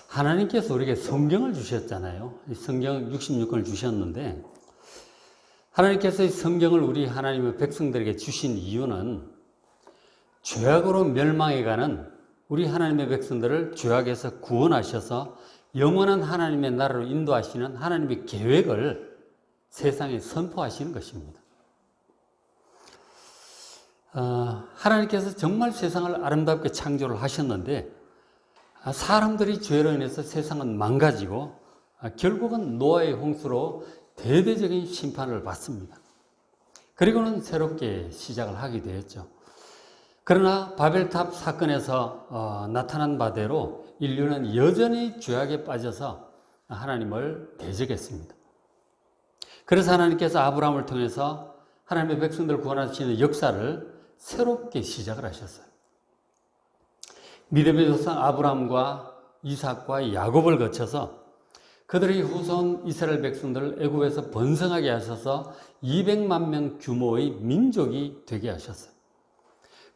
하나님께서 우리에게 성경을 주셨잖아요. 이 성경 66권을 주셨는데 하나님께서 이 성경을 우리 하나님의 백성들에게 주신 이유는 죄악으로 멸망해가는 우리 하나님의 백성들을 죄악에서 구원하셔서 영원한 하나님의 나라로 인도하시는 하나님의 계획을 세상에 선포하시는 것입니다. 하나님께서 정말 세상을 아름답게 창조를 하셨는데 사람들이 죄로 인해서 세상은 망가지고 결국은 노아의 홍수로 대대적인 심판을 받습니다. 그리고는 새롭게 시작을 하게 되었죠. 그러나 바벨탑 사건에서 나타난 바대로 인류는 여전히 죄악에 빠져서 하나님을 대적했습니다. 그래서 하나님께서 아브라함을 통해서 하나님의 백성들을 구원하시는 역사를 새롭게 시작을 하셨어요. 믿음의 조상 아브라함과 이삭과 야곱을 거쳐서 그들의 후손 이스라엘 백성들을 애굽에서 번성하게 하셔서 200만 명 규모의 민족이 되게 하셨어요.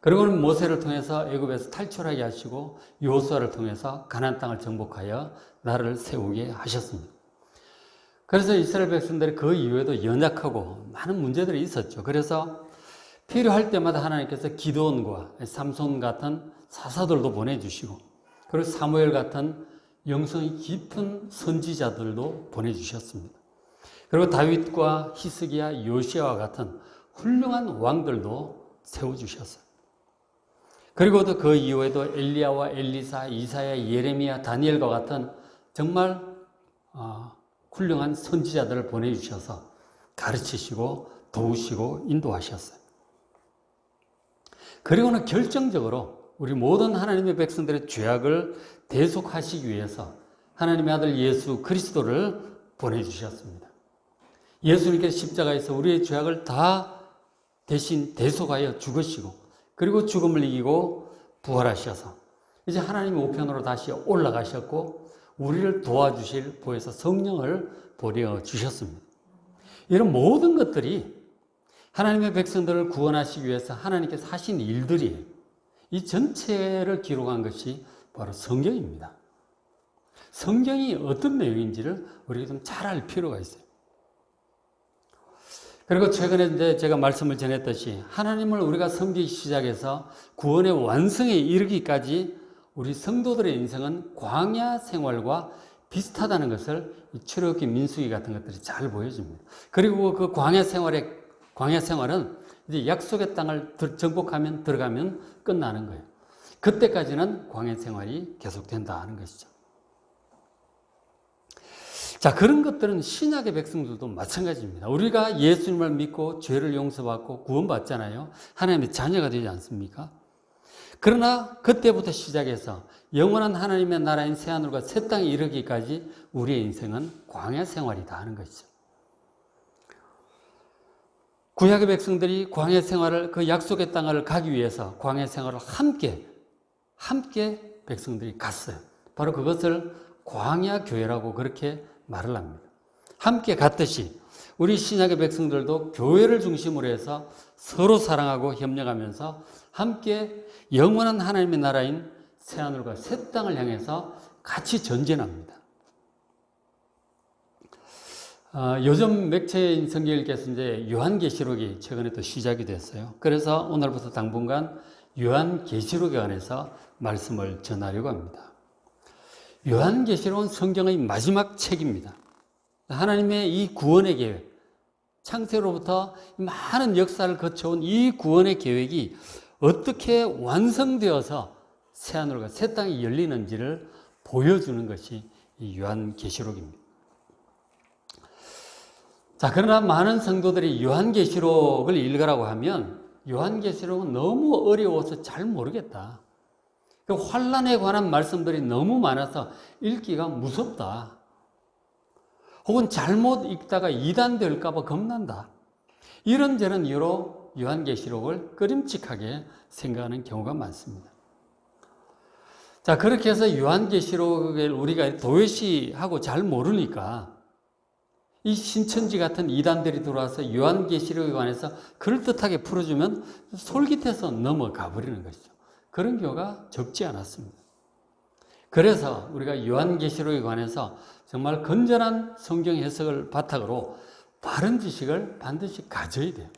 그리고는 모세를 통해서 애굽에서 탈출하게 하시고 여호수아를 통해서 가나안 땅을 정복하여 나라를 세우게 하셨습니다. 그래서 이스라엘 백성들이 그 이후에도 연약하고 많은 문제들이 있었죠. 그래서 필요할 때마다 하나님께서 기드온과 삼손 같은 사사들도 보내주시고 그리고 사무엘 같은 영성이 깊은 선지자들도 보내주셨습니다. 그리고 다윗과 히스기야, 요시아와 같은 훌륭한 왕들도 세워주셨어요. 그리고 또 그 이후에도 엘리야와 엘리사, 이사야, 예레미야, 다니엘과 같은 정말 훌륭한 선지자들을 보내주셔서 가르치시고 도우시고 인도하셨어요. 그리고는 결정적으로 우리 모든 하나님의 백성들의 죄악을 대속하시기 위해서 하나님의 아들 예수 그리스도를 보내주셨습니다. 예수님께서 십자가에서 우리의 죄악을 다 대신 대속하여 죽으시고 그리고 죽음을 이기고 부활하셔서 이제 하나님의 우편으로 다시 올라가셨고 우리를 도와주실 보혜사 성령을 보내주셨습니다. 이런 모든 것들이 하나님의 백성들을 구원하시기 위해서 하나님께서 하신 일들이에요. 이 전체를 기록한 것이 바로 성경입니다. 성경이 어떤 내용인지를 우리가 좀 잘 알 필요가 있어요. 그리고 최근에 이제 제가 말씀을 전했듯이 하나님을 우리가 섬기기 시작해서 구원의 완성에 이르기까지 우리 성도들의 인생은 광야 생활과 비슷하다는 것을 출애굽기 민수기 같은 것들이 잘 보여줍니다. 그리고 그 광야 생활은 이제 약속의 땅을 정복하면 들어가면 끝나는 거예요. 그때까지는 광야 생활이 계속된다 하는 것이죠. 자, 그런 것들은 신약의 백성들도 마찬가지입니다. 우리가 예수님을 믿고 죄를 용서받고 구원받잖아요. 하나님의 자녀가 되지 않습니까? 그러나 그때부터 시작해서 영원한 하나님의 나라인 새하늘과 새 땅에 이르기까지 우리의 인생은 광야 생활이다 하는 것이죠. 구약의 백성들이 광야 생활을 그 약속의 땅을 가기 위해서 광야 생활을 함께 백성들이 갔어요. 바로 그것을 광야 교회라고 그렇게 말을 합니다. 함께 갔듯이 우리 신약의 백성들도 교회를 중심으로 해서 서로 사랑하고 협력하면서 함께 영원한 하나님의 나라인 새하늘과 새 땅을 향해서 같이 전진합니다. 요즘 맥체인 성경 읽기에서 이제 요한계시록이 최근에 또 시작이 됐어요. 그래서 오늘부터 당분간 요한계시록에 관해서 말씀을 전하려고 합니다. 요한계시록은 성경의 마지막 책입니다. 하나님의 이 구원의 계획, 창세로부터 많은 역사를 거쳐온 이 구원의 계획이 어떻게 완성되어서 새하늘과 새 땅이 열리는지를 보여주는 것이 이 요한계시록입니다. 자, 그러나 많은 성도들이 요한계시록을 읽으라고 하면 요한계시록은 너무 어려워서 잘 모르겠다. 그 환난에 관한 말씀들이 너무 많아서 읽기가 무섭다. 혹은 잘못 읽다가 이단될까 봐 겁난다. 이런저런 이유로 요한계시록을 꺼림칙하게 생각하는 경우가 많습니다. 자, 그렇게 해서 요한계시록을 우리가 도외시하고 잘 모르니까 이 신천지 같은 이단들이 들어와서 요한계시록에 관해서 그럴듯하게 풀어주면 솔깃해서 넘어가 버리는 것이죠. 그런 경우가 적지 않았습니다. 그래서 우리가 요한계시록에 관해서 정말 건전한 성경 해석을 바탕으로 바른 지식을 반드시 가져야 돼요.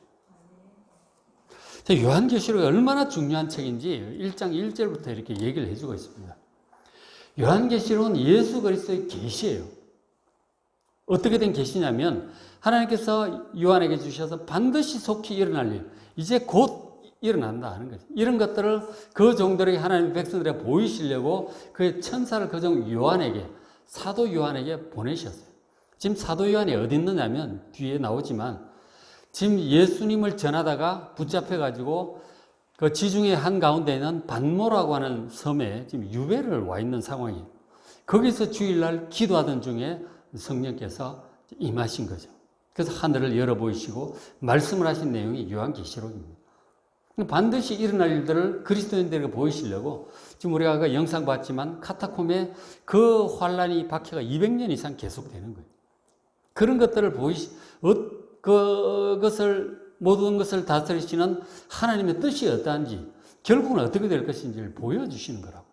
요한계시록이 얼마나 중요한 책인지 1장 1절부터 이렇게 얘기를 해주고 있습니다. 요한계시록은 예수 그리스도의 계시예요. 어떻게 된 계시냐면 하나님께서 요한에게 주셔서 반드시 속히 일어날 일, 이제 곧 일어난다 하는 거죠. 이런 것들을 그 종들에게 하나님의 백성들에게 보이시려고 그의 천사를 그종 요한에게, 사도 요한에게 보내셨어요. 지금 사도 요한이 어디 있느냐면 뒤에 나오지만 지금 예수님을 전하다가 붙잡혀가지고 그 지중해 한가운데 있는 반모라고 하는 섬에 지금 유배를 와 있는 상황이에요. 거기서 주일날 기도하던 중에 성령께서 임하신 거죠. 그래서 하늘을 열어 보이시고 말씀을 하신 내용이 요한계시록입니다. 반드시 일어날 일들을 그리스도인들에게 보이시려고 지금 우리가 그 영상 봤지만 카타콤에 그 환란이 박해가 200년 이상 계속되는 거예요. 그런 것들을 그것을 모든 것을 다스리시는 하나님의 뜻이 어떠한지, 결국은 어떻게 될 것인지를 보여주시는 거라고.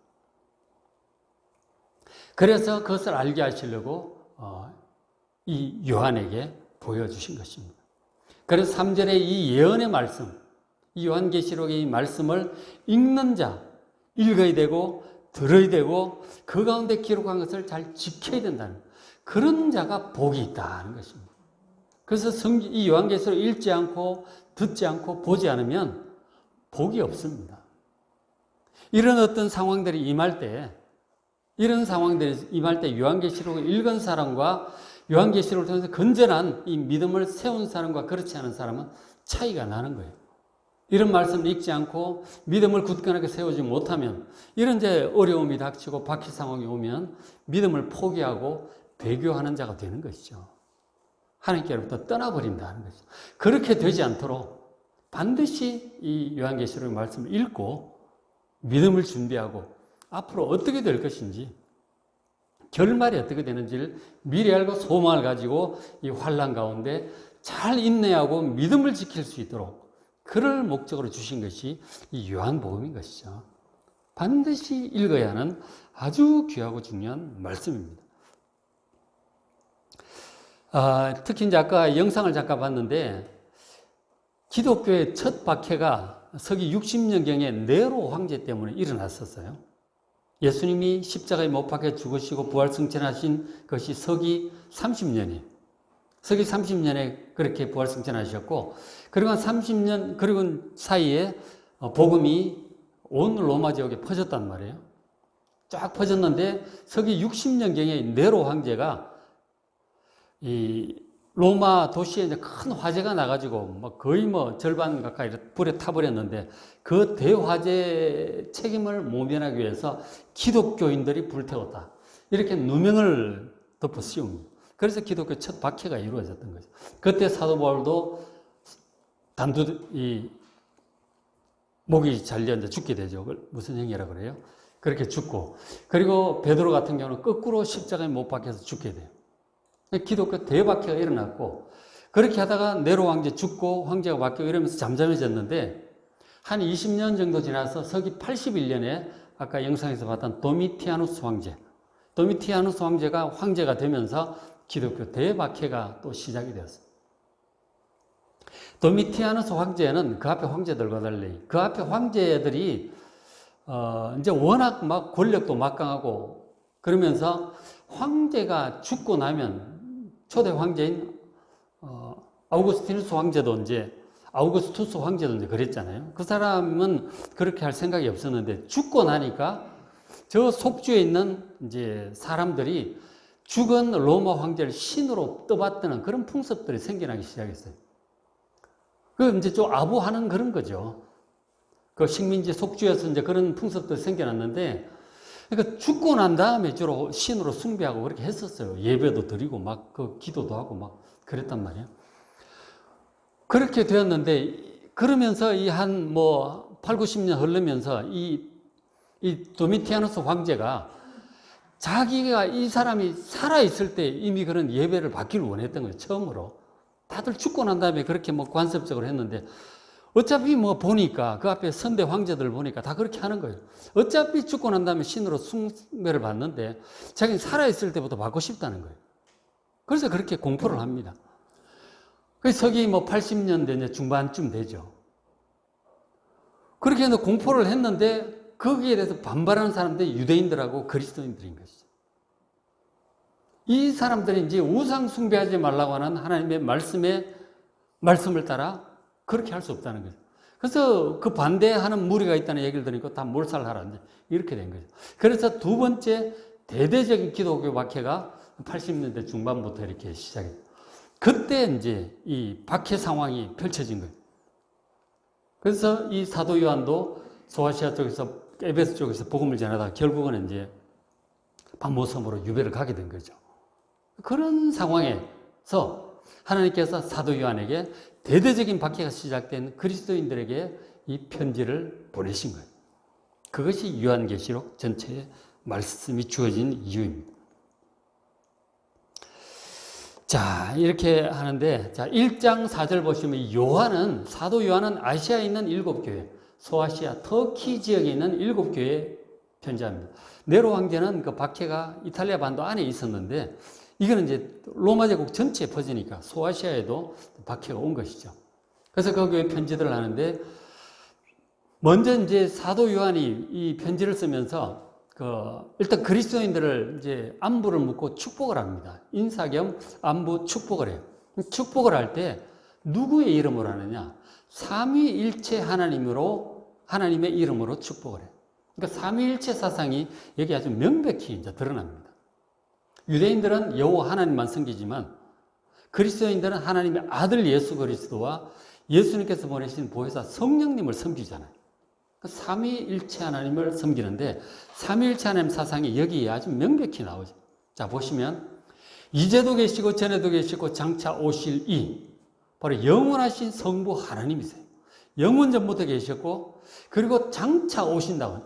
그래서 그것을 알게 하시려고 이 요한에게 보여주신 것입니다. 그래서 3절에 이 예언의 말씀, 이 요한계시록의 이 말씀을 읽는 자, 읽어야 되고 들어야 되고 그 가운데 기록한 것을 잘 지켜야 된다는, 그런 자가 복이 있다는 것입니다. 그래서 이 요한계시록 읽지 않고 듣지 않고 보지 않으면 복이 없습니다. 이런 어떤 상황들이 임할 때, 요한계시록을 읽은 사람과 요한계시록을 통해서 건전한 이 믿음을 세운 사람과 그렇지 않은 사람은 차이가 나는 거예요. 이런 말씀을 읽지 않고 믿음을 굳건하게 세우지 못하면, 이런 이제 어려움이 닥치고 박해 상황이 오면 믿음을 포기하고 배교하는 자가 되는 것이죠. 하나님께로부터 떠나버린다는 거죠. 그렇게 되지 않도록 반드시 이 요한계시록의 말씀을 읽고 믿음을 준비하고 앞으로 어떻게 될 것인지, 결말이 어떻게 되는지를 미리 알고 소망을 가지고 이 환난 가운데 잘 인내하고 믿음을 지킬 수 있도록, 그럴 목적으로 주신 것이 이 요한복음인 것이죠. 반드시 읽어야 하는 아주 귀하고 중요한 말씀입니다. 특히 이제 아까 영상을 잠깐 봤는데, 기독교의 첫 박해가 서기 60년경에 네로 황제 때문에 일어났었어요. 예수님이 십자가에 못 박혀 죽으시고 부활승천하신 것이 서기 30년이에요. 서기 30년에 그렇게 부활승천하셨고, 그리고 한 30년, 그리고 사이에 복음이 온 로마 지역에 퍼졌단 말이에요. 쫙 퍼졌는데 서기 60년경에 네로 황제가 이 로마 도시에 이제 큰 화재가 나가지고 거의 절반 가까이 불에 타버렸는데, 그 대화재 책임을 모면하기 위해서 기독교인들이 불태웠다, 이렇게 누명을 덮어 씌웁니다. 그래서 기독교 첫 박해가 이루어졌던 거죠. 그때 사도 바울도 목이 잘려 죽게 되죠. 무슨 행위라고 그래요? 그렇게 죽고, 그리고 베드로 같은 경우는 거꾸로 십자가에 못 박혀서 죽게 돼요. 기독교 대박해가 일어났고, 그렇게 하다가 네로 황제 죽고 황제가 바뀌고 이러면서 잠잠해졌는데, 한 20년 정도 지나서 서기 81년에 아까 영상에서 봤던 도미티아누스 황제가 황제가 되면서 기독교 대박해가 또 시작이 되었어요. 도미티아누스 황제는 그 앞에 황제들과 달리, 그 앞에 황제들이 이제 워낙 막 권력도 막강하고 그러면서, 황제가 죽고 나면 초대 황제인 아우구스투스 황제도 이제 그랬잖아요. 그 사람은 그렇게 할 생각이 없었는데, 죽고 나니까 저 속주에 있는 이제 사람들이 죽은 로마 황제를 신으로 떠받드는 그런 풍습들이 생겨나기 시작했어요. 그 이제 좀 아부하는 그런 거죠. 그 식민지 속주에서 이제 그런 풍습들이 생겨났는데, 그러니까 죽고 난 다음에 주로 신으로 숭배하고 그렇게 했었어요. 예배도 드리고 그 기도도 하고 그랬단 말이에요. 그렇게 되었는데, 그러면서 이 한 8, 90년 흐르면서 이 도미티아누스 황제가 자기가 이 사람이 살아있을 때 이미 그런 예배를 받기를 원했던 거예요. 처음으로. 다들 죽고 난 다음에 그렇게 간섭적으로 했는데, 어차피 뭐 보니까 그 앞에 선대 황제들 보니까 다 그렇게 하는 거예요. 어차피 죽고 난 다음에 신으로 숭배를 받는데 자기는 살아있을 때부터 받고 싶다는 거예요. 그래서 그렇게 공포를 합니다. 그 서기 뭐 80년대 이제 중반쯤 되죠. 그렇게 해서 공포를 했는데 거기에 대해서 반발하는 사람들이 유대인들하고 그리스도인들인 것이죠. 이 사람들이 이제 우상 숭배하지 말라고 하는 하나님의 말씀을 따라 그렇게 할 수 없다는 거죠. 그래서 그 반대하는 무리가 있다는 얘기를 들으니까 다 몰살하라 이렇게 된 거죠. 그래서 두 번째 대대적인 기독교 박해가 80년대 중반부터 이렇게 시작했어요. 그때 이제 이 박해 상황이 펼쳐진 거예요. 그래서 이 사도 요한도 소아시아 쪽에서 에베소 쪽에서 복음을 전하다가 결국은 이제 반모섬으로 유배를 가게 된 거죠. 그런 상황에서 하나님께서 사도 요한에게 대대적인 박해가 시작된 그리스도인들에게 이 편지를 보내신 거예요. 그것이 요한계시록 전체에 말씀이 주어진 이유입니다. 자, 이렇게 하는데, 자, 1장 4절 보시면 사도 요한은 아시아에 있는 7교회, 소아시아, 터키 지역에 있는 7교회에 편지합니다. 네로 황제는 그 박해가 이탈리아 반도 안에 있었는데, 이거는 이제 로마 제국 전체에 퍼지니까 소아시아에도 박해가 온 것이죠. 그래서 그 교회 편지들을 하는데, 먼저 이제 사도 요한이 이 편지를 쓰면서 일단 그리스도인들을 이제 안부를 묻고 축복을 합니다. 인사 겸 안부 축복을 해요. 축복을 할 때 누구의 이름으로 하느냐? 삼위일체 하나님의 이름으로 축복을 해요. 그러니까 삼위일체 사상이 여기 아주 명백히 이제 드러납니다. 유대인들은 여호와 하나님만 섬기지만 그리스도인들은 하나님의 아들 예수 그리스도와 예수님께서 보내신 보혜사 성령님을 섬기잖아요. 삼위일체 하나님을 섬기는데 삼위일체 하나님 사상이 여기에 아주 명백히 나오죠. 자, 보시면 이제도 계시고 전에도 계시고 장차 오실 바로 영원하신 성부 하나님이세요. 영원 전부터 계셨고 그리고 장차 오신다고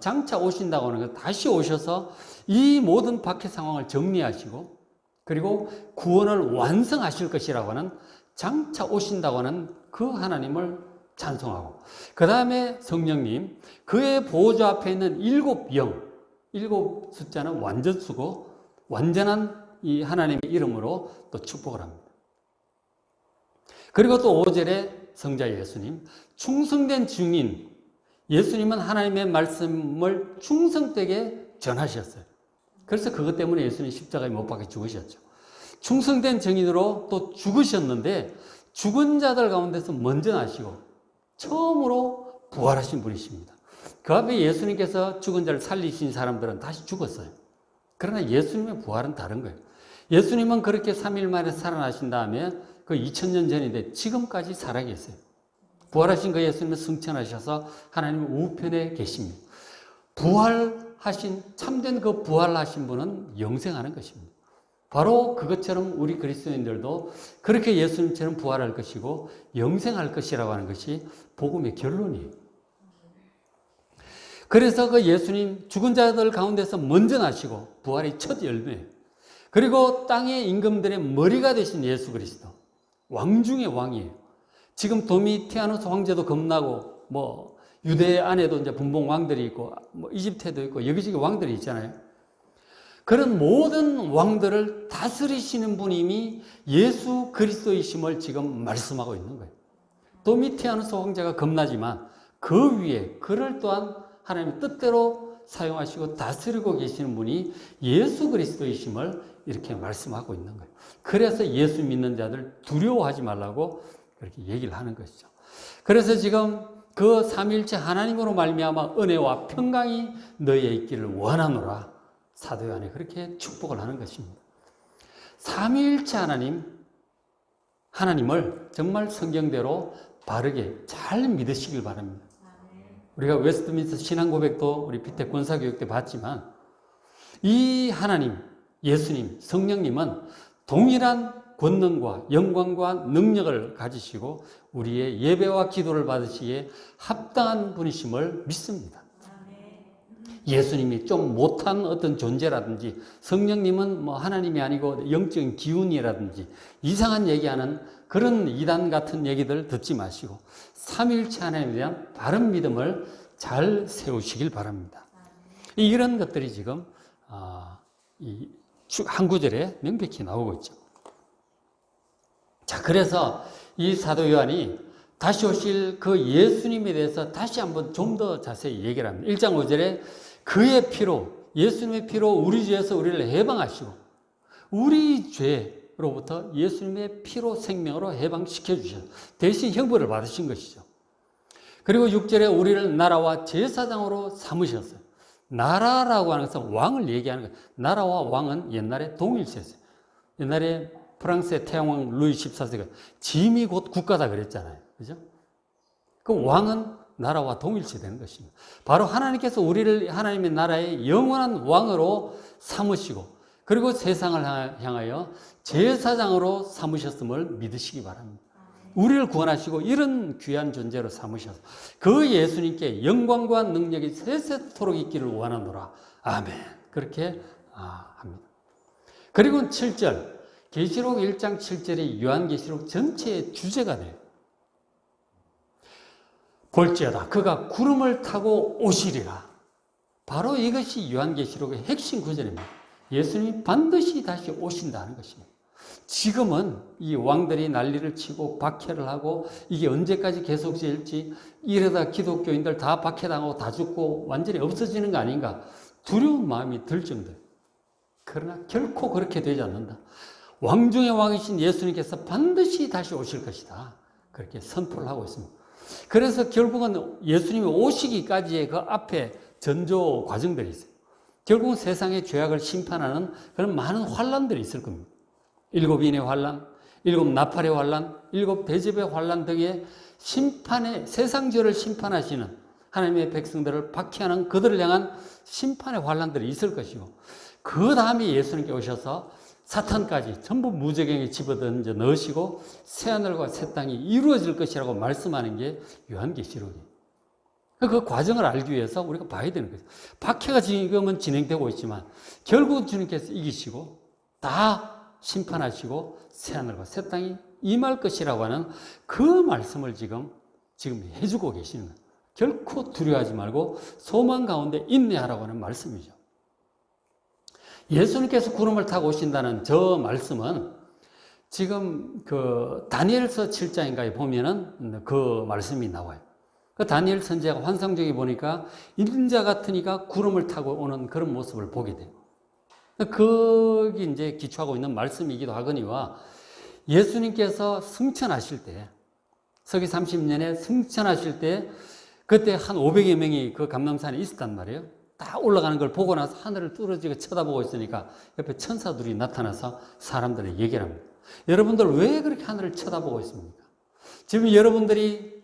하는 건 다시 오셔서 이 모든 박해 상황을 정리하시고 그리고 구원을 완성하실 것이라고 하는 장차 오신다고 하는 그 하나님을 찬송하고 그 다음에 성령님, 그의 보호자 앞에 있는 7영, 7 숫자는 완전수고 완전한 이 하나님의 이름으로 또 축복을 합니다. 그리고 또 5절에 성자 예수님, 충성된 증인, 예수님은 하나님의 말씀을 충성되게 전하셨어요. 그래서 그것 때문에 예수님 십자가에 못 박혀 죽으셨죠. 충성된 증인으로 또 죽으셨는데 죽은 자들 가운데서 먼저 나시고 처음으로 부활하신 분이십니다. 그 앞에 예수님께서 죽은 자를 살리신 사람들은 다시 죽었어요. 그러나 예수님의 부활은 다른 거예요. 예수님은 그렇게 3일 만에 살아나신 다음에 그 2000년 전인데 지금까지 살아계세요. 부활하신 그 예수님은 승천하셔서 하나님 우편에 계십니다. 부활하신 참된 그 부활하신 분은 영생하는 것입니다. 바로 그것처럼 우리 그리스도인들도 그렇게 예수님처럼 부활할 것이고 영생할 것이라고 하는 것이 복음의 결론이에요. 그래서 그 예수님 죽은 자들 가운데서 먼저 나시고 부활의 첫 열매예요. 그리고 땅의 임금들의 머리가 되신 예수 그리스도, 왕 중의 왕이에요. 지금 도미티아누스 황제도 겁나고 뭐 유대 안에도 이제 분봉 왕들이 있고 뭐 이집트에도 있고 여기저기 왕들이 있잖아요. 그런 모든 왕들을 다스리시는 분임이 예수 그리스도이심을 지금 말씀하고 있는 거예요. 도미티아누스 황제가 겁나지만 그 위에 그를 또한 하나님의 뜻대로 사용하시고 다스리고 계시는 분이 예수 그리스도이심을 이렇게 말씀하고 있는 거예요. 그래서 예수 믿는 자들 두려워하지 말라고 그렇게 얘기를 하는 것이죠. 그래서 지금 그 삼위일체 하나님으로 말미암아 은혜와 평강이 너희에 있기를 원하노라. 사도 요한이 그렇게 축복을 하는 것입니다. 삼위일체 하나님을 정말 성경대로 바르게 잘 믿으시길 바랍니다. 우리가 웨스트민스터 신앙고백도 우리 피테 권사교육 때 봤지만 이 하나님, 예수님, 성령님은 동일한 권능과 영광과 능력을 가지시고 우리의 예배와 기도를 받으시기에 합당한 분이심을 믿습니다. 예수님이 좀 못한 어떤 존재라든지 성령님은 뭐 하나님이 아니고 영적인 기운이라든지 이상한 얘기하는 그런 이단 같은 얘기들 듣지 마시고 삼위일체 하나님에 대한 바른 믿음을 잘 세우시길 바랍니다. 이런 것들이 지금 한 구절에 명백히 나오고 있죠. 자, 그래서 이 사도 요한이 다시 오실 그 예수님에 대해서 다시 한번 좀 더 자세히 얘기를 합니다. 1장 5절에 그의 피로, 예수님의 피로 우리 죄에서 우리를 해방하시고 우리 죄로부터 예수님의 피로 생명으로 해방시켜 주셔서 대신 형벌을 받으신 것이죠. 그리고 6절에 우리를 나라와 제사장으로 삼으셨어요. 나라라고 하는 것은 왕을 얘기하는 거예요. 나라와 왕은 옛날에 동일시했어요. 옛날에 프랑스의 태양왕 루이 14세가 짐이 곧 국가다 그랬잖아요. 그죠? 그 왕은 나라와 동일시되는 것입니다. 바로 하나님께서 우리를 하나님의 나라의 영원한 왕으로 삼으시고 그리고 세상을 향하여 제사장으로 삼으셨음을 믿으시기 바랍니다. 우리를 구원하시고 이런 귀한 존재로 삼으셔서 그 예수님께 영광과 능력이 세세토록 있기를 원하노라. 아멘. 그렇게 합니다. 그리고 7절 계시록 1장 7절이 요한계시록 전체의 주제가 돼요. 볼지어다 그가 구름을 타고 오시리라. 바로 이것이 요한계시록의 핵심 구절입니다. 예수님이 반드시 다시 오신다는 것입니다. 지금은 이 왕들이 난리를 치고 박해를 하고 이게 언제까지 계속될지 이러다 기독교인들 다 박해당하고 다 죽고 완전히 없어지는 거 아닌가 두려운 마음이 들 정도예요. 그러나 결코 그렇게 되지 않는다. 왕중의 왕이신 예수님께서 반드시 다시 오실 것이다. 그렇게 선포를 하고 있습니다. 그래서 결국은 예수님이 오시기까지의 그 앞에 전조 과정들이 있어요. 결국은 세상의 죄악을 심판하는 그런 많은 환란들이 있을 겁니다. 7인의 환란, 7 나팔의 환란, 7 대접의 환란 등의 심판의 세상죄를 심판하시는 하나님의 백성들을 박해하는 그들을 향한 심판의 환란들이 있을 것이고 그 다음에 예수님께 오셔서 사탄까지 전부 무저갱에 집어던져 넣으시고 새하늘과 새 땅이 이루어질 것이라고 말씀하는 게 요한계시록이에요. 그 과정을 알기 위해서 우리가 봐야 되는 거죠. 박해가 지금은 진행되고 있지만 결국 주님께서 이기시고 다 심판하시고 새하늘과 새 땅이 임할 것이라고 하는 그 말씀을 지금 해주고 계시는 거예요. 결코 두려워하지 말고 소망 가운데 인내하라고 하는 말씀이죠. 예수님께서 구름을 타고 오신다는 저 말씀은 지금 그 다니엘서 7장인가에 보면은 그 말씀이 나와요. 그 다니엘 선지자가 환상적이 보니까 인자 같은 이가 구름을 타고 오는 그런 모습을 보게 돼요. 거기 이제 기초하고 있는 말씀이기도 하거니와 예수님께서 승천하실 때, 서기 30년에 승천하실 때, 그때 한 500여 명이 그 감람산에 있었단 말이에요. 다 올라가는 걸 보고 나서 하늘을 뚫어지게 쳐다보고 있으니까 옆에 천사들이 나타나서 사람들에게 얘기를 합니다. 여러분들 왜 그렇게 하늘을 쳐다보고 있습니까? 지금 여러분들이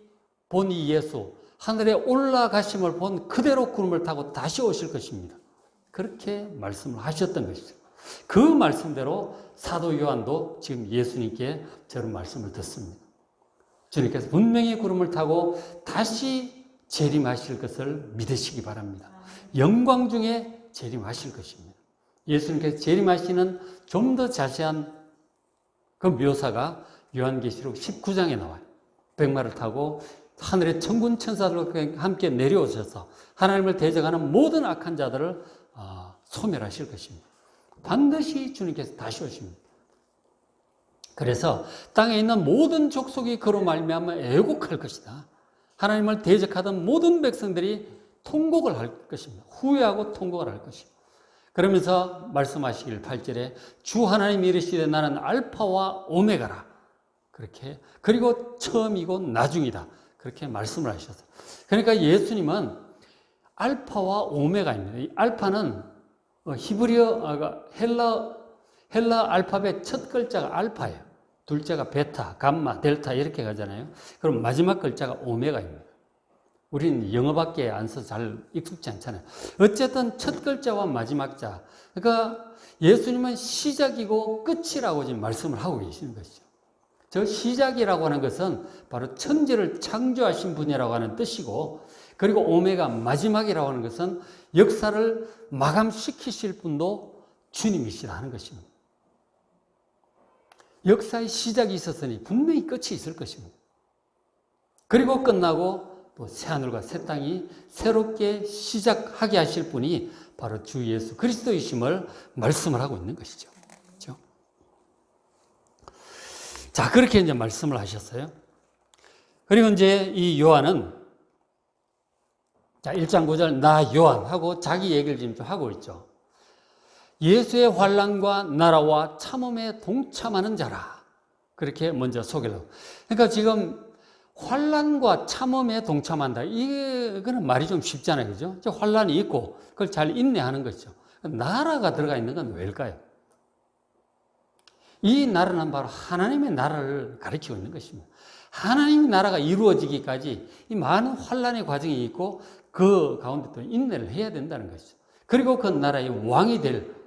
본 이 예수, 하늘에 올라가심을 본 그대로 구름을 타고 다시 오실 것입니다. 그렇게 말씀을 하셨던 것이죠. 그 말씀대로 사도 요한도 지금 예수님께 저런 말씀을 듣습니다. 주님께서 분명히 구름을 타고 다시 재림하실 것을 믿으시기 바랍니다. 영광 중에 재림하실 것입니다. 예수님께서 재림하시는 좀 더 자세한 그 묘사가 요한계시록 19장에 나와요. 백마를 타고 하늘의 천군 천사들과 함께 내려오셔서 하나님을 대적하는 모든 악한 자들을 소멸하실 것입니다. 반드시 주님께서 다시 오십니다. 그래서 땅에 있는 모든 족속이 그로 말미암아 애곡할 것이다. 하나님을 대적하던 모든 백성들이 통곡을 할 것입니다. 후회하고 통곡을 할 것입니다. 그러면서 말씀하시길 8절에 주 하나님이 이르시되 나는 알파와 오메가라. 그렇게 그리고 처음이고 나중이다. 그렇게 말씀을 하셨어요. 그러니까 예수님은 알파와 오메가입니다. 이 알파는 히브리어 헬라 알파벳 첫 글자가 알파예요. 둘째가 베타, 감마, 델타 이렇게 가잖아요. 그럼 마지막 글자가 오메가입니다. 우리는 영어밖에 안 써서 잘 익숙지 않잖아요. 어쨌든 첫 글자와 마지막 자. 그러니까 예수님은 시작이고 끝이라고 지금 말씀을 하고 계시는 것이죠. 저 시작이라고 하는 것은 바로 천지를 창조하신 분이라고 하는 뜻이고 그리고 오메가 마지막이라고 하는 것은 역사를 마감시키실 분도 주님이시다 하는 것입니다. 역사의 시작이 있었으니 분명히 끝이 있을 것입니다. 그리고 끝나고 또 새하늘과 새 땅이 새롭게 시작하게 하실 분이 바로 주 예수 그리스도이심을 말씀을 하고 있는 것이죠. 그렇죠? 자, 그렇게 이제 말씀을 하셨어요. 그리고 이제 이 요한은 자, 1장 9절 나 요한 하고 자기 얘기를 지금 좀 하고 있죠. 예수의 환난과 나라와 참음에 동참하는 자라. 그렇게 먼저 소개를 하고. 그러니까 지금 환난과 참음에 동참한다. 이거는 말이 좀 쉽잖아요. 그죠? 환난이 있고 그걸 잘 인내하는 거죠. 나라가 들어가 있는 건 왜일까요? 이 나라는 바로 하나님의 나라를 가리키고 있는 것입니다. 하나님의 나라가 이루어지기까지 이 많은 환난의 과정이 있고 그 가운데 또 인내를 해야 된다는 것이죠. 그리고 그 나라의 왕이 될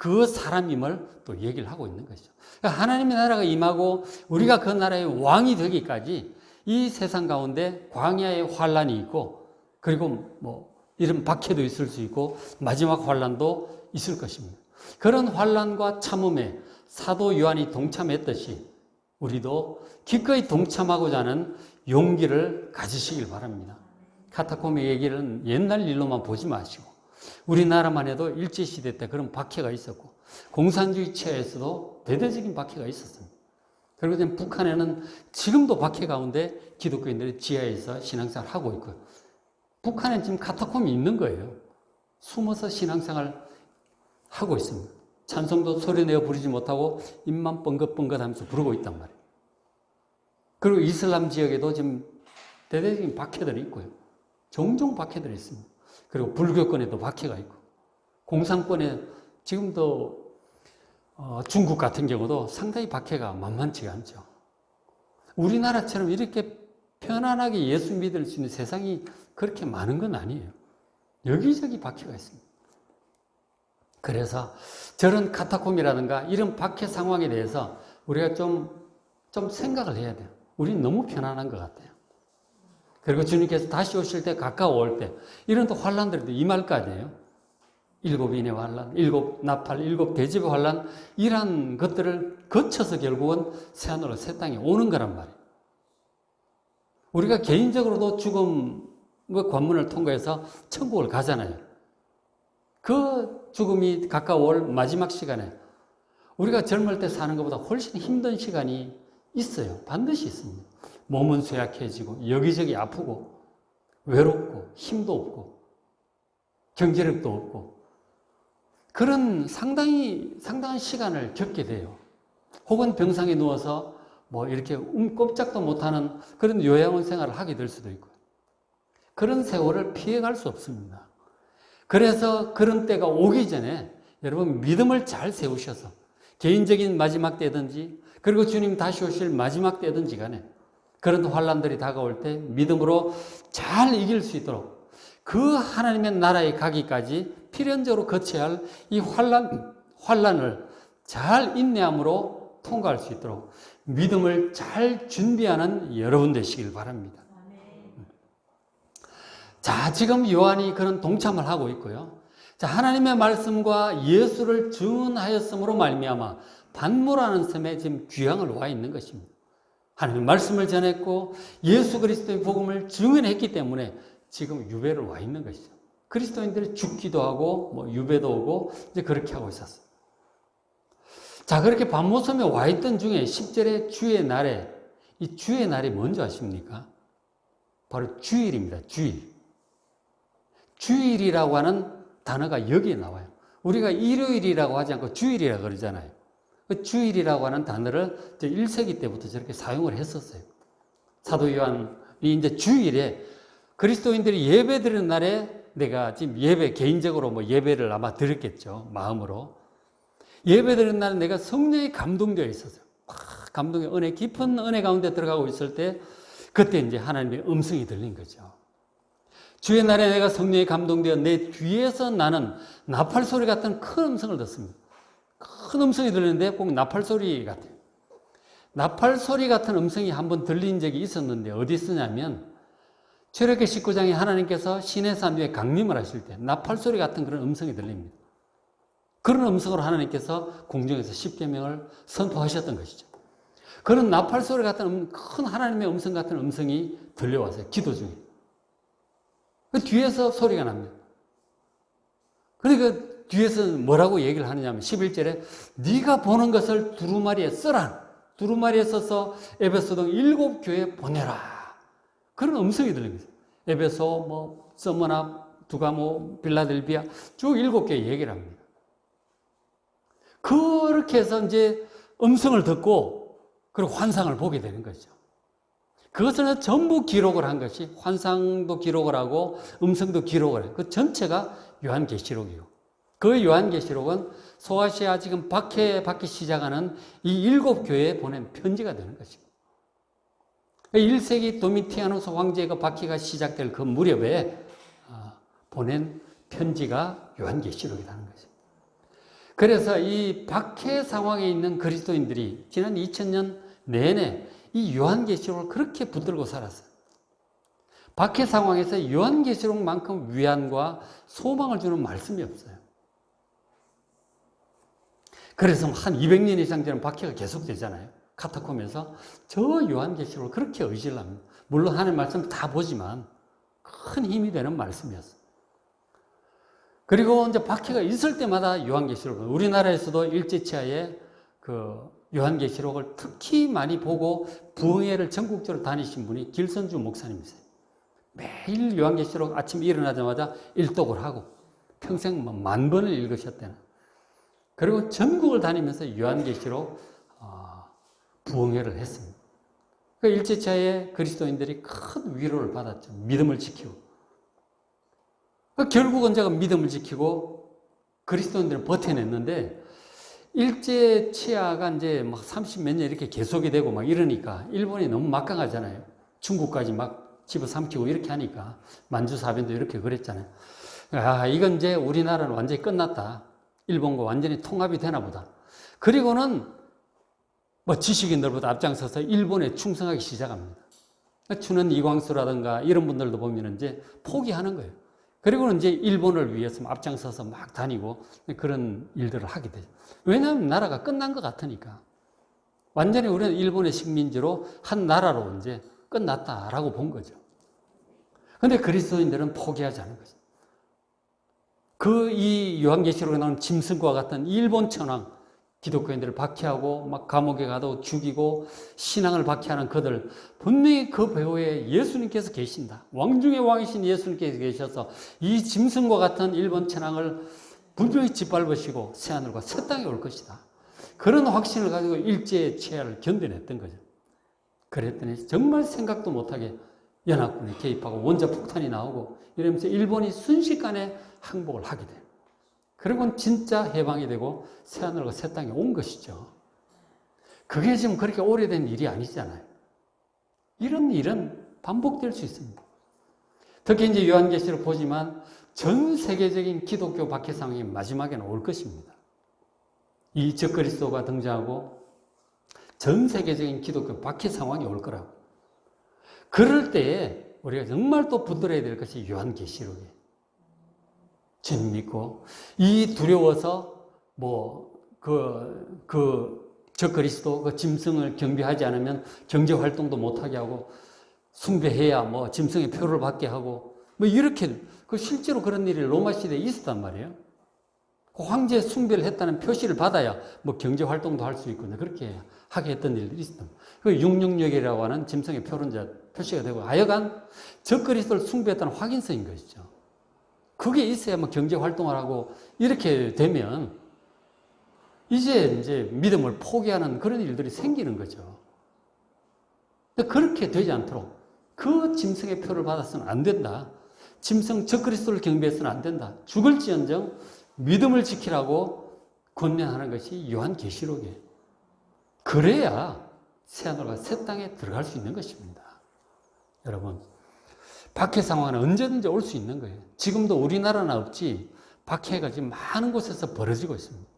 그 사람임을 또 얘기를 하고 있는 것이죠. 그러니까 하나님의 나라가 임하고 우리가 그 나라의 왕이 되기까지 이 세상 가운데 광야의 환난이 있고 그리고 뭐 이런 박해도 있을 수 있고 마지막 환난도 있을 것입니다. 그런 환난과 참음에 사도 요한이 동참했듯이 우리도 기꺼이 동참하고자 하는 용기를 가지시길 바랍니다. 카타콤의 얘기는 옛날 일로만 보지 마시고 우리나라만 해도 일제시대 때 그런 박해가 있었고 공산주의 체에서도 대대적인 박해가 있었습니다. 그리고 지금 북한에는 지금도 박해 가운데 기독교인들이 지하에서 신앙생활을 하고 있고요. 북한에 지금 카타콤이 있는 거예요. 숨어서 신앙생활을 하고 있습니다. 찬송도 소리내어 부르지 못하고 입만 뻥긋뻥긋 하면서 부르고 있단 말이에요. 그리고 이슬람 지역에도 지금 대대적인 박해들이 있고요. 종종 박해들이 있습니다. 그리고 불교권에도 박해가 있고 공산권에 지금도 중국 같은 경우도 상당히 박해가 만만치가 않죠. 우리나라처럼 이렇게 편안하게 예수 믿을 수 있는 세상이 그렇게 많은 건 아니에요. 여기저기 박해가 있습니다. 그래서 저런 카타콤이라든가 이런 박해 상황에 대해서 우리가 좀 생각을 해야 돼요. 우리는 너무 편안한 것 같아요. 그리고 주님께서 다시 오실 때 가까워올 때 이런 또 환란들도 임할 거 아니에요. 일곱 인의 환란, 일곱 나팔, 일곱 대접의 환란 이런 것들을 거쳐서 결국은 새하늘로 새 땅에 오는 거란 말이에요. 우리가 개인적으로도 죽음의 관문을 통과해서 천국을 가잖아요. 그 죽음이 가까워올 마지막 시간에 우리가 젊을 때 사는 것보다 훨씬 힘든 시간이 있어요. 반드시 있습니다. 몸은 쇠약해지고 여기저기 아프고 외롭고 힘도 없고 경제력도 없고 그런 상당한 시간을 겪게 돼요. 혹은 병상에 누워서 뭐 이렇게 꼼짝도 못하는 그런 요양원 생활을 하게 될 수도 있고 그런 세월을 피해갈 수 없습니다. 그래서 그런 때가 오기 전에 여러분 믿음을 잘 세우셔서 개인적인 마지막 때든지 그리고 주님 다시 오실 마지막 때든지 간에 그런 환란들이 다가올 때 믿음으로 잘 이길 수 있도록 그 하나님의 나라에 가기까지 필연적으로 거쳐야 할 이 환란을 잘 인내함으로 통과할 수 있도록 믿음을 잘 준비하는 여러분 되시길 바랍니다. 자, 지금 요한이 그런 동참을 하고 있고요. 자, 하나님의 말씀과 예수를 증언하였으므로 말미암아 반모라는 섬에 지금 귀향을 와 있는 것입니다. 하나님의 말씀을 전했고 예수 그리스도의 복음을 증언했기 때문에 지금 유배를 와 있는 것이죠. 그리스도인들이 죽기도 하고 뭐 유배도 오고 이제 그렇게 하고 있었어요. 자, 그렇게 반모섬에 와 있던 중에 10절에 주의 날에 이 주의 날이 뭔지 아십니까? 바로 주일입니다. 주일. 주일이라고 하는 단어가 여기에 나와요. 우리가 일요일이라고 하지 않고 주일이라고 그러잖아요. 그 주일이라고 하는 단어를 1세기 때부터 저렇게 사용을 했었어요. 사도 요한이 이제 주일에 그리스도인들이 예배 드리는 날에 내가 지금 예배, 개인적으로 뭐 예배를 아마 드렸겠죠. 마음으로. 예배 드리는 날에 내가 성령에 감동되어 있었어요. 감동의 은혜, 깊은 은혜 가운데 들어가고 있을 때 그때 이제 하나님의 음성이 들린 거죠. 주의 날에 내가 성령에 감동되어 내 귀에서 나는 나팔 소리 같은 큰 음성을 듣습니다. 큰 음성이 들리는데 꼭 나팔 소리 같아요. 나팔 소리 같은 음성이 한번 들린 적이 있었는데 어디 쓰냐면 출애굽기 19장에 하나님께서 신의 산 위에 강림을 하실 때 나팔소리 같은 그런 음성이 들립니다. 그런 음성으로 하나님께서 공중에서 십계명을 선포하셨던 것이죠. 그런 나팔소리 같은 큰 하나님의 음성 같은 음성이 들려왔어요. 기도 중에. 그 뒤에서 소리가 납니다. 그러니까 뒤에서 뭐라고 얘기를 하느냐면 11절에 네가 보는 것을 두루마리에 써라. 두루마리에 써서 에베소 등 7교회에 보내라. 그런 음성이 들립니다. 에베소, 서머나, 두가모, 빌라델비아 쭉 7교회 얘기를 합니다. 그렇게 해서 이제 음성을 듣고 그리고 환상을 보게 되는 거죠. 그것을 전부 기록을 한 것이 환상도 기록을 하고 음성도 기록을 해요. 그 전체가 요한계시록이고 그 요한계시록은 소아시아 지금 박해받기 시작하는 이 7교회에 보낸 편지가 되는 것입니다. 1세기 도미티아누스 황제의 박해가 시작될 그 무렵에 보낸 편지가 요한계시록이라는 것입니다. 그래서 이 박해 상황에 있는 그리스도인들이 지난 2000년 내내 이 요한계시록을 그렇게 붙들고 살았어요. 박해 상황에서 요한계시록만큼 위안과 소망을 주는 말씀이 없어요. 그래서 한 200년 이상 되는 박해가 계속되잖아요. 카타콤에서 저 요한계시록을 그렇게 의지를 합니다. 물론 하나님 말씀 다 보지만 큰 힘이 되는 말씀이었어요. 그리고 이제 박해가 있을 때마다 요한계시록을, 우리나라에서도 일제치하에 그 요한계시록을 특히 많이 보고 부흥회를 전국적으로 다니신 분이 길선주 목사님이세요. 매일 요한계시록 아침에 일어나자마자 일독을 하고 평생 10,000번을 읽으셨대요. 그리고 전국을 다니면서 요한계시록 부흥회를 했습니다. 그 일제차에 그리스도인들이 큰 위로를 받았죠. 믿음을 지키고. 결국은 제가 믿음을 지키고 그리스도인들을 버텨냈는데 일제 치하가 이제 막 30몇 년 이렇게 계속이 되고 막 이러니까 일본이 너무 막강하잖아요. 중국까지 막 집어삼키고 이렇게 하니까 만주사변도 이렇게 그랬잖아요. 이건 이제 우리나라는 완전히 끝났다. 일본과 완전히 통합이 되나 보다. 그리고는 지식인들보다 앞장서서 일본에 충성하기 시작합니다. 추는 이광수라든가 이런 분들도 보면 이제 포기하는 거예요. 그리고는 이제 일본을 위해서 앞장서서 막 다니고 그런 일들을 하게 되죠. 왜냐하면 나라가 끝난 것 같으니까. 완전히 우리는 일본의 식민지로 한 나라로 이제 끝났다라고 본 거죠. 근데 그리스도인들은 포기하지 않은 거죠. 이 요한계시록에 나오는 짐승과 같은 일본 천황, 기독교인들을 박해하고 막 감옥에 가도 죽이고 신앙을 박해하는 그들, 분명히 그 배후에 예수님께서 계신다. 왕 중의 왕이신 예수님께서 계셔서 이 짐승과 같은 일본 천황을 분명히 짓밟으시고 새하늘과 새 땅에 올 것이다. 그런 확신을 가지고 일제의 체하를 견뎌냈던 거죠. 그랬더니 정말 생각도 못하게 연합군이 개입하고 원자폭탄이 나오고 이러면서 일본이 순식간에 항복을 하게 돼요. 그리고는 진짜 해방이 되고 새하늘과 새 땅에 온 것이죠. 그게 지금 그렇게 오래된 일이 아니잖아요. 이런 일은 반복될 수 있습니다. 특히 이제 요한계시록 보지만 전 세계적인 기독교 박해 상황이 마지막에는 올 것입니다. 이 적그리스도가 등장하고 전 세계적인 기독교 박해 상황이 올 거라고. 그럴 때에 우리가 정말 또 붙들어야 될 것이 요한계시록이에요. 전 믿고 이 두려워서 적그리스도 그 짐승을 경배하지 않으면 경제 활동도 못하게 하고 숭배해야 짐승의 표를 받게 하고 이렇게 실제로 그런 일이 로마 시대에 있었단 말이에요. 그 황제 숭배를 했다는 표시를 받아야 경제 활동도 할 수 있고 그렇게 하게 했던 일들이 있었단 말이에요. 그 666이라고 하는 짐승의 표시가 되고 하여간 적그리스도를 숭배했다는 확인서인 것이죠. 그게 있어야 경제 활동을 하고 이렇게 되면 이제 믿음을 포기하는 그런 일들이 생기는 거죠. 그렇게 되지 않도록 그 짐승의 표를 받아서는 안 된다. 짐승 적그리스도를 경배해서는 안 된다. 죽을지언정 믿음을 지키라고 권면하는 것이 요한계시록이에요. 그래야 새하늘과 새 땅에 들어갈 수 있는 것입니다. 여러분, 박해 상황은 언제든지 올 수 있는 거예요. 지금도 우리나라는 없지 박해가 지금 많은 곳에서 벌어지고 있습니다.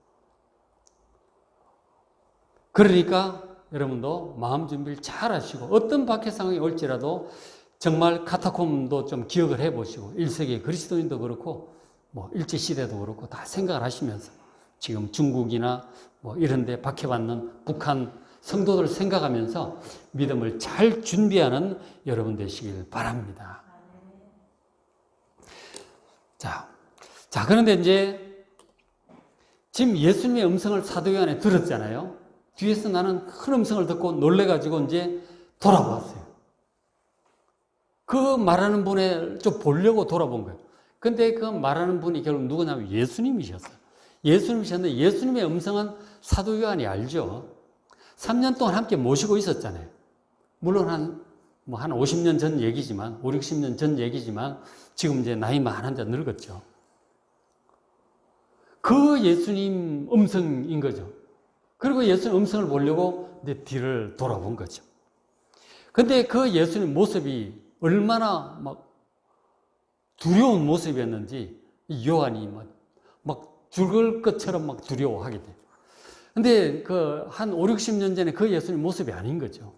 그러니까 여러분도 마음 준비를 잘 하시고 어떤 박해 상황이 올지라도 정말 카타콤도 좀 기억을 해보시고 1세기 그리스도인도 그렇고 뭐 일제시대도 그렇고 다 생각을 하시면서 지금 중국이나 뭐 이런 데 박해받는 북한 성도들 생각하면서 믿음을 잘 준비하는 여러분 되시길 바랍니다. 자, 그런데 이제 지금 예수님의 음성을 사도 요한이 들었잖아요. 뒤에서 나는 큰 음성을 듣고 놀래가지고 이제 돌아봤어요. 그 말하는 분을 좀 보려고 돌아본 거예요. 근데 그 말하는 분이 결국 누구냐면 예수님이셨어요. 예수님이셨는데 예수님의 음성은 사도 요한이 알죠. 3년 동안 함께 모시고 있었잖아요. 물론 한 50년 전 얘기지만, 5, 60년 전 얘기지만, 지금 이제 나이 많은데 늙었죠. 그 예수님 음성인 거죠. 그리고 예수님 음성을 보려고 이제 뒤를 돌아본 거죠. 근데 그 예수님 모습이 얼마나 막 두려운 모습이었는지 요한이 막 죽을 것처럼 막 두려워하게 돼요. 근데 그 한 5, 60년 전에 그 예수님 모습이 아닌 거죠.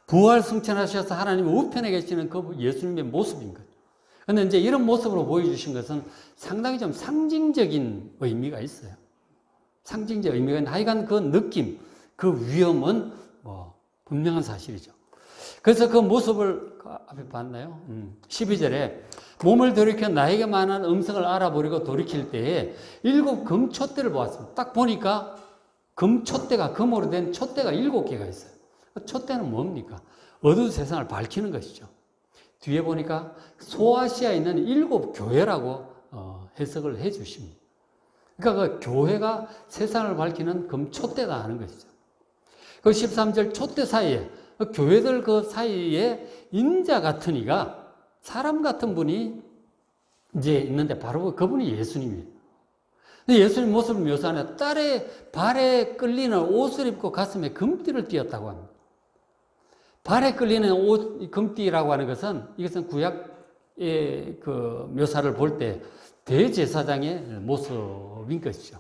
부활 승천하셔서 하나님 우편에 계시는 그 예수님의 모습인 거죠. 근데 이제 이런 모습으로 보여주신 것은 상당히 좀 상징적인 의미가 있어요. 상징적 의미가 있는데 하여간 그 느낌, 그 위험은 분명한 사실이죠. 그래서 그 모습을 앞에 봤나요? 12절에 몸을 돌이켜 나에게 만한 음성을 알아보려고 돌이킬 때에 7 금촛대를 보았습니다. 딱 보니까 금촛대가, 금으로 된 촛대가 7개가 있어요. 촛대는 뭡니까? 어두운 세상을 밝히는 것이죠. 뒤에 보니까 소아시아에 있는 7 교회라고 해석을 해 주십니다. 그러니까 그 교회가 세상을 밝히는 금촛대다 하는 것이죠. 그 13절 촛대 사이에 교회들 그 사이에 인자 같은 이가 사람 같은 분이 이제 있는데 바로 그분이 예수님이에요. 근데 예수님 모습을 묘사하는 딸의 발에 끌리는 옷을 입고 가슴에 금띠를 띄었다고 합니다. 발에 끌리는 옷, 금띠라고 하는 것은 이것은 구약의 그 묘사를 볼 때 대제사장의 모습인 것이죠.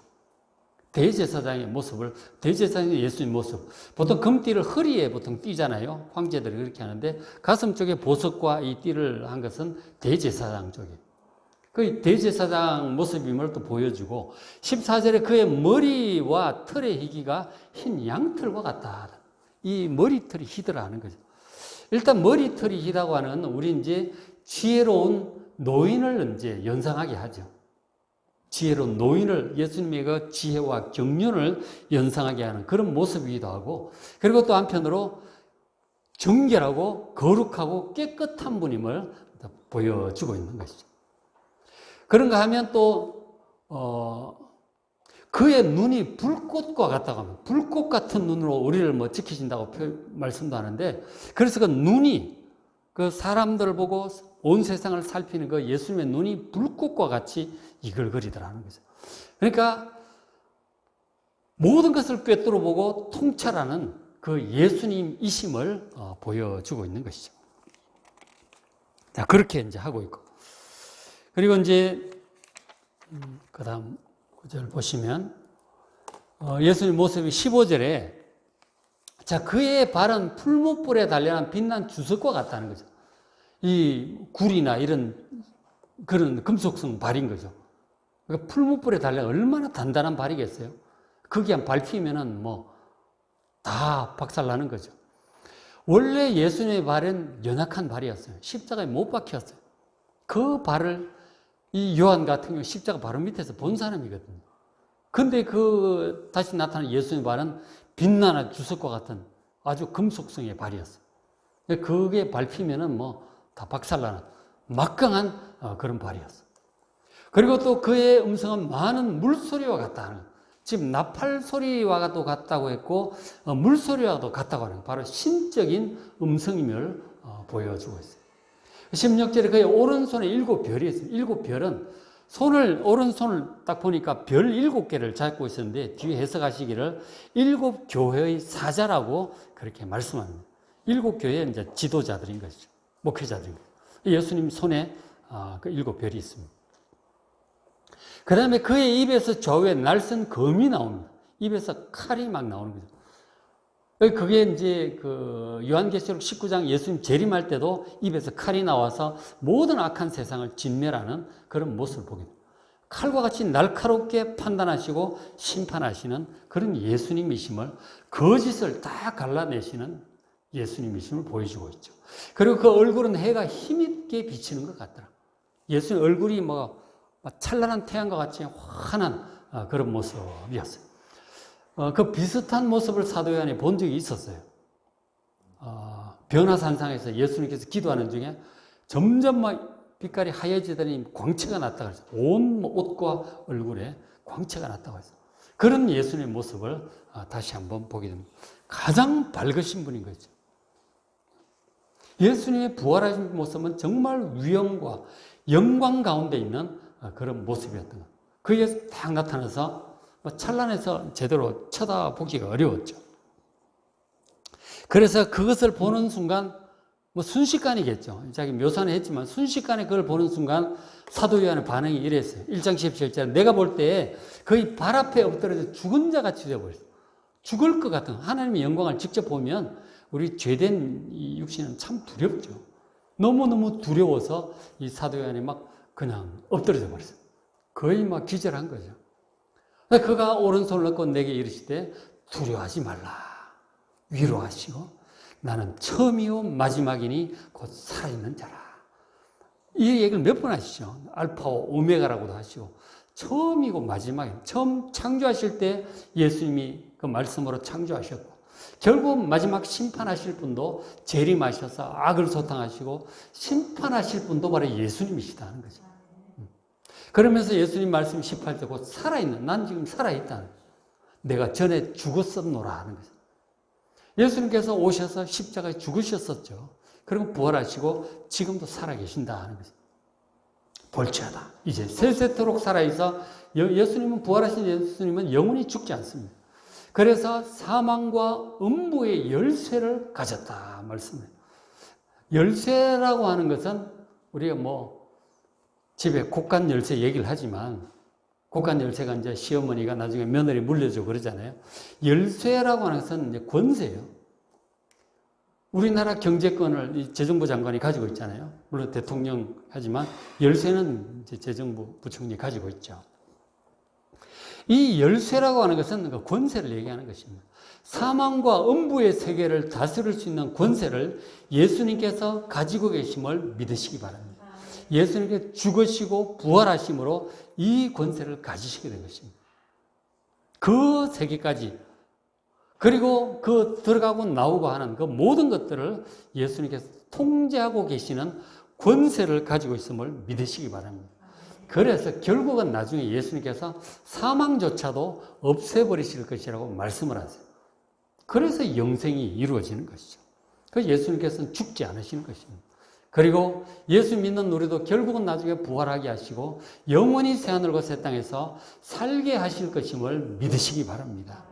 대제사장의 모습을, 대제사장의 예수님 모습. 보통 금띠를 허리에 보통 띠잖아요. 황제들이 그렇게 하는데 가슴 쪽에 보석과 이 띠를 한 것은 대제사장 쪽에. 그 대제사장 모습임을 또 보여주고 14절에 그의 머리와 털의 희기가 흰 양털과 같다. 이 머리털이 희더라는 거죠. 일단 머리털이 희다고 하는 우리 이제 지혜로운 노인을 이제 연상하게 하죠. 지혜로운 노인을 예수님의 그 지혜와 경륜을 연상하게 하는 그런 모습이기도 하고 그리고 또 한편으로 정결하고 거룩하고 깨끗한 분임을 보여주고 있는 것이죠. 그런가 하면 또 그의 눈이 불꽃과 같다고 합니다. 불꽃 같은 눈으로 우리를 지키신다고 말씀도 하는데 그래서 그 눈이 그 사람들을 보고 온 세상을 살피는 그 예수님의 눈이 불꽃과 같이 이글거리더라는 거죠. 그러니까 모든 것을 꿰뚫어 보고 통찰하는 그 예수님이심을 보여주고 있는 것이죠. 자, 그렇게 이제 하고 있고. 그리고 이제, 그 다음 구절 보시면, 예수님 모습이 15절에, 자, 그의 발은 풀무불에 단련한 빛난 주석과 같다는 거죠. 이 굴이나 이런 그런 금속성 발인 거죠. 그러니까 풀무불에 달려 얼마나 단단한 발이겠어요? 거기 밟히면은 다 박살나는 거죠. 원래 예수님의 발은 연약한 발이었어요. 십자가에 못 박혔어요. 그 발을 이 요한 같은 경우 십자가 바로 밑에서 본 사람이거든요. 근데 그 다시 나타난 예수님의 발은 빛나는 주석과 같은 아주 금속성의 발이었어요. 그게 밟히면은 다 박살나는 막강한 그런 발이었어요. 그리고 또 그의 음성은 많은 물소리와 같다는, 지금 나팔 소리와도 같다고 했고 물소리와도 같다고 하는 바로 신적인 음성임을 보여주고 있어요. 16절에 그의 오른손에 7별이 있습니다. 7별은 오른손을 딱 보니까 별 7개를 잡고 있었는데 뒤에 해석하시기를 7 교회의 사자라고 그렇게 말씀합니다. 7 교회의 이제 지도자들인 것이죠. 목회자들인 거죠. 예수님 손에 그 7별이 있습니다. 그 다음에 그의 입에서 좌우에 날선 검이 나옵니다. 입에서 칼이 막 나오는 거죠. 그게 이제 그 요한계시록 19장 예수님 재림할 때도 입에서 칼이 나와서 모든 악한 세상을 진멸하는 그런 모습을 보게 됩니다. 칼과 같이 날카롭게 판단하시고 심판하시는 그런 예수님이심을, 거짓을 다 갈라내시는 예수님이심을 보여주고 있죠. 그리고 그 얼굴은 해가 힘있게 비치는 것 같더라. 예수님 얼굴이 뭐 찬란한 태양과 같이 환한 그런 모습이었어요. 그 비슷한 모습을 사도 요한이 본 적이 있었어요. 변화산상에서 예수님께서 기도하는 중에 점점 막 빛깔이 하얘지더니 광채가 났다고 했어요. 온 옷과 얼굴에 광채가 났다고 했어요. 그런 예수님의 모습을 다시 한번 보게 됩니다. 가장 밝으신 분인 거죠. 예수님의 부활하신 모습은 정말 위엄과 영광 가운데 있는 그런 모습이었던 거예요. 그 예수 딱 나타나서 찬란해서 제대로 쳐다보기가 어려웠죠. 그래서 그것을 보는 순간 순식간이겠죠. 자기 묘사는 했지만 순식간에 그걸 보는 순간 사도 요한의 반응이 이랬어요. 1장 17절 내가 볼 때 거의 발 앞에 엎드려져 죽은 자 같이 되어버렸어요. 죽을 것 같은 하나님의 영광을 직접 보면 우리 죄된 이 육신은 참 두렵죠. 너무너무 두려워서 이 사도 요한이 막 그냥 엎드려져 버렸어요. 거의 막 기절한 거죠. 그가 오른손을 넣고 내게 이르시되 두려워하지 말라. 위로하시고 나는 처음이요 마지막이니 곧 살아있는 자라. 이 얘기를 몇 번 하시죠. 알파와 오메가라고도 하시고 처음이고 마지막이고, 처음 창조하실 때 예수님이 그 말씀으로 창조하셨고 결국 마지막 심판하실 분도 재림하셔서 악을 소탕하시고 심판하실 분도 바로 예수님이시다 하는 거죠. 그러면서 예수님 말씀 18절 곧 살아있는, 난 지금 살아있다. 내가 전에 죽었었노라 하는 거죠. 예수님께서 오셔서 십자가에 죽으셨었죠. 그리고 부활하시고 지금도 살아계신다 하는 거죠. 볼지어다. 이제 세세토록 살아있어. 예수님은, 부활하신 예수님은 영원히 죽지 않습니다. 그래서 사망과 음부의 열쇠를 가졌다 말씀해요. 열쇠라고 하는 것은 우리가 집에 곡간 열쇠 얘기를 하지만, 곡간 열쇠가 이제 시어머니가 나중에 며느리 물려주고 그러잖아요. 열쇠라고 하는 것은 이제 권세예요. 우리나라 경제권을 이 재정부 장관이 가지고 있잖아요. 물론 대통령 하지만 열쇠는 이제 재정부 부총리 가지고 있죠. 이 열쇠라고 하는 것은 그 권세를 얘기하는 것입니다. 사망과 음부의 세계를 다스릴 수 있는 권세를 예수님께서 가지고 계심을 믿으시기 바랍니다. 예수님께서 죽으시고 부활하심으로 이 권세를 가지시게 된 것입니다. 그 세계까지, 그리고 그 들어가고 나오고 하는 그 모든 것들을 예수님께서 통제하고 계시는 권세를 가지고 있음을 믿으시기 바랍니다. 그래서 결국은 나중에 예수님께서 사망조차도 없애버리실 것이라고 말씀을 하세요. 그래서 영생이 이루어지는 것이죠. 그래서 예수님께서는 죽지 않으시는 것입니다. 그리고 예수 믿는 우리도 결국은 나중에 부활하게 하시고 영원히 새하늘과 새 땅에서 살게 하실 것임을 믿으시기 바랍니다.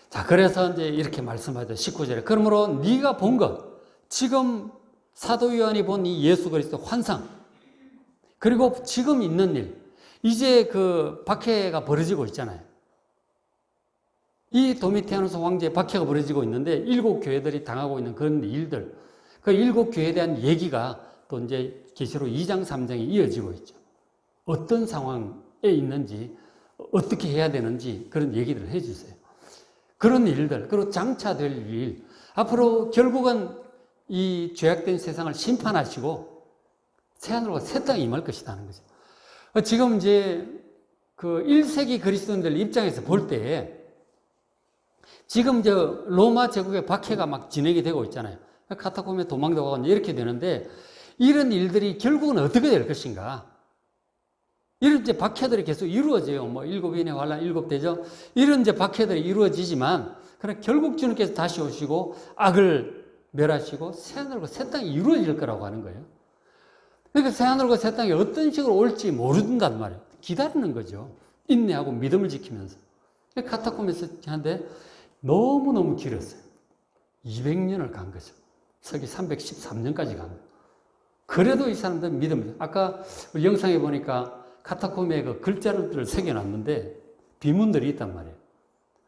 자, 그래서 이제 이렇게 말씀하죠. 19절에. 그러므로 네가 본 것, 지금 사도 요한이 본 이 예수 그리스도 환상, 그리고 지금 있는 일, 이제 그 박해가 벌어지고 있잖아요. 이 도미티아누스 황제의 박해가 벌어지고 있는데 7교회들이 당하고 있는 그런 일들, 그 7교회에 대한 얘기가 또 이제 계시록 2장 3장에 이어지고 있죠. 어떤 상황에 있는지, 어떻게 해야 되는지 그런 얘기들을 해주세요. 그런 일들, 그리고 장차 될 일, 앞으로 결국은 이 죄악된 세상을 심판하시고 새하늘과 새 땅에 임할 것이다 하는 거죠. 지금 이제 그 1세기 그리스도인들 입장에서 볼 때 지금 저 로마 제국의 박해가 막 진행이 되고 있잖아요. 카타콤에 도망도 가고 이렇게 되는데 이런 일들이 결국은 어떻게 될 것인가? 이런 이제 박해들이 계속 이루어져요. 일곱 인의 환란, 일곱 대죠. 이런 이제 박해들이 이루어지지만, 그러나 결국 주님께서 다시 오시고 악을 멸하시고 새하늘과 새 땅이 이루어질 거라고 하는 거예요. 그러니까 새하늘과 새 땅이 어떤 식으로 올지 모른단 말이에요. 기다리는 거죠. 인내하고 믿음을 지키면서. 카타콤에서 한데 너무너무 길었어요. 200년을 간 거죠. 서기 313년까지 간 거예요. 그래도 이 사람들은 믿음을, 아까 우리 영상에 보니까 카타콤에 그 글자를 새겨놨는데 비문들이 있단 말이에요.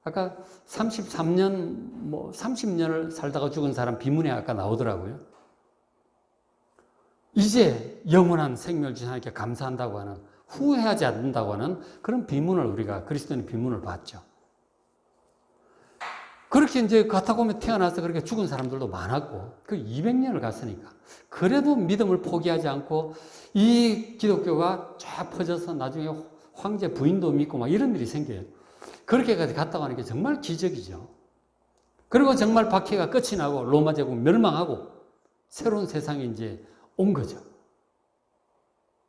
아까 33년, 30년을 살다가 죽은 사람 비문에 아까 나오더라고요. 이제 영원한 생명을 주신 하나님께 감사한다고 하는, 후회하지 않는다고 하는 그런 비문을 우리가 그리스도인의 비문을 봤죠. 그렇게 이제 가타콤에 태어나서 그렇게 죽은 사람들도 많았고, 그 200년을 갔으니까. 그래도 믿음을 포기하지 않고 이 기독교가 쫙 퍼져서 나중에 황제 부인도 믿고 막 이런 일이 생겨요. 그렇게까지 갔다고 하는 게 정말 기적이죠. 그리고 정말 박해가 끝이 나고 로마 제국 멸망하고 새로운 세상이 이제 온 거죠.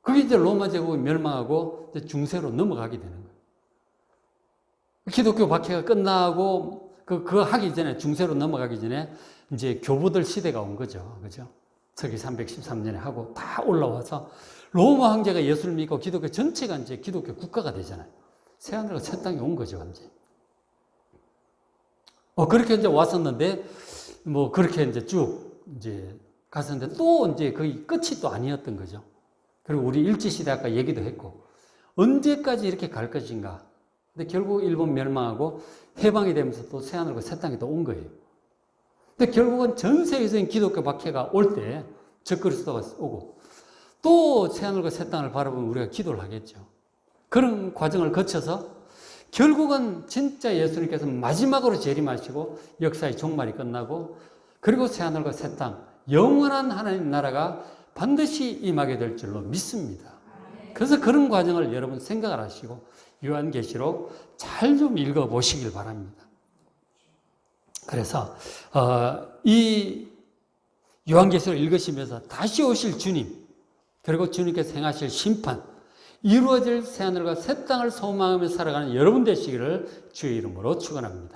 그게 이제 로마 제국이 멸망하고 이제 중세로 넘어가게 되는 거예요. 기독교 박해가 끝나고 그거 하기 전에, 중세로 넘어가기 전에 이제 교부들 시대가 온 거죠. 그죠? 서기 313년에 하고 다 올라와서 로마 황제가 예수를 믿고 기독교 전체가 이제 기독교 국가가 되잖아요. 새하늘과 새 땅이 온 거죠, 완전히. 그렇게 이제 왔었는데, 그렇게 이제 쭉 이제 갔었는데, 또 이제 거의 끝이 또 아니었던 거죠. 그리고 우리 일제시대 아까 얘기도 했고, 언제까지 이렇게 갈 것인가. 근데 결국 일본 멸망하고 해방이 되면서 또 새하늘과 새 땅이 또 온 거예요. 근데 결국은 전 세계적인 기독교 박해가 올 때, 적그리스도가 오고, 또 새하늘과 새 땅을 바라보면 우리가 기도를 하겠죠. 그런 과정을 거쳐서 결국은 진짜 예수님께서 마지막으로 재림하시고 역사의 종말이 끝나고, 그리고 새하늘과 새 땅, 영원한 하나님 나라가 반드시 임하게 될 줄로 믿습니다. 그래서 그런 과정을 여러분 생각을 하시고 요한계시록 잘 좀 읽어보시길 바랍니다. 그래서 이 요한계시록을 읽으시면서 다시 오실 주님, 그리고 주님께서 행하실 심판, 이루어질 새하늘과 새 땅을 소망하며 살아가는 여러분 되시기를 주의 이름으로 축원합니다.